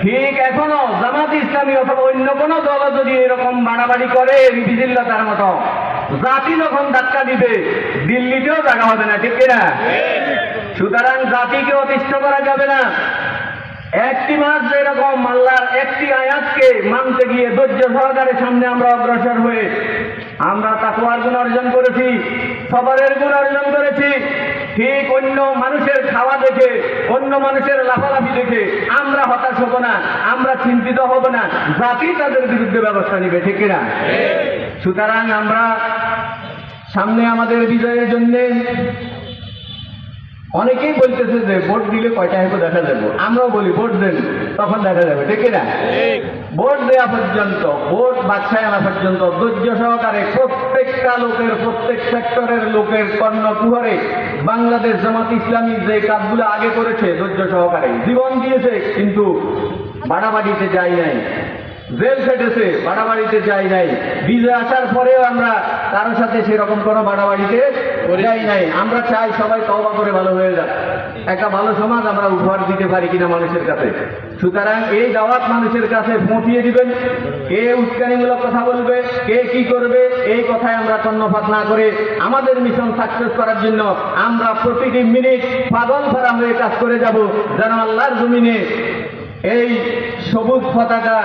ঠিক এখনো জামাত ইসলামী অথবা অন্য কোন দল যদি এরকম বাড়াবাড়ি করে বিজিল্লাতার মতো, জাতি যখন ধাক্কা দিবে দিল্লিতেও জায়গা হবে না, ঠিক কিনা? সুতরাং জাতিকে অতিষ্ঠ করা যাবে না। একটি মাস যেরকম আল্লাহর একটি আয়াতকে মানতে গিয়ে ধৈর্য সহকারে সামনে আমরা অগ্রসর হয়ে আমরা তাকওয়ার গুণ অর্জন করেছি, সবরের গুণ অর্জন করেছি, ঠিক অন্য মানুষের খাওয়া দেখে, অন্য মানুষের লাফালাফি দেখে আমরা হতাশ হব না, আমরা চিন্তিত হব না, জাতি তাদের বিরুদ্ধে ব্যবস্থা নিবে, ঠিক কিনা? সুতরাং আমরা সামনে আমাদের বিজয়ের জন্য অনেকেই বলতেছে যে ভোট দিলে কয়টা হেঁটে দেখা যাবে, আমরাও বলি ভোট দেন তখন দেখা যাবে, ঠিক না? ভোট দেওয়া পর্যন্ত, ভোট বাছাই আনা পর্যন্ত ধৈর্য সহকারে প্রত্যেকটা লোকের, প্রত্যেক সেক্টরের লোকের কর্ণকুহরে বাংলাদেশ জামাত ইসলামী যে কাজগুলো আগে করেছে ধৈর্য সহকারে জীবন দিয়েছে, কিন্তু বাড়াবাড়িতে যাই নাই, জেল খেটেছে, বাড়াবাড়িতে যাই নাই। বিজয় আসার পরেও আমরা কারোর সাথে সেরকম কোনো বাড়াবাড়িতে যাই নাই। আমরা চাই সবাই তওবা করে ভালো হয়ে যাক, একটা ভালো সমাজ আমরা উপহার দিতে পারি কিনা মানুষের কাছে। সুতরাং এই দাওয়াত মানুষের কাছে পৌঁছিয়ে দিবেন। কে উস্কানিমূলক কথা বলবে, কে কি করবে, এই কথায় আমরা কর্ণপাত না করে আমাদের মিশন সাকসেস করার জন্য আমরা প্রতিটি মিনিট পাগল ভরা হয়ে কাজ করে যাব, যেন আল্লাহর জমিনে এই সবুজ পতাকা,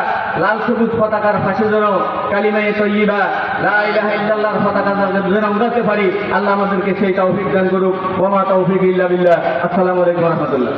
লাল সবুজ পতাকার পাশে যেন কালিমায়ে তয়্যিবা লা ইলাহা ইল্লাল্লাহর পতাকা যেন উড়াতে পারি। আল্লাহ আমাদেরকে সেই তৌফিক দান করুক। ওয়া মা তৌফিক ইল্লা বিল্লাহ। আসসালামু আলাইকুম ওয়া রাহমাতুল্লাহ।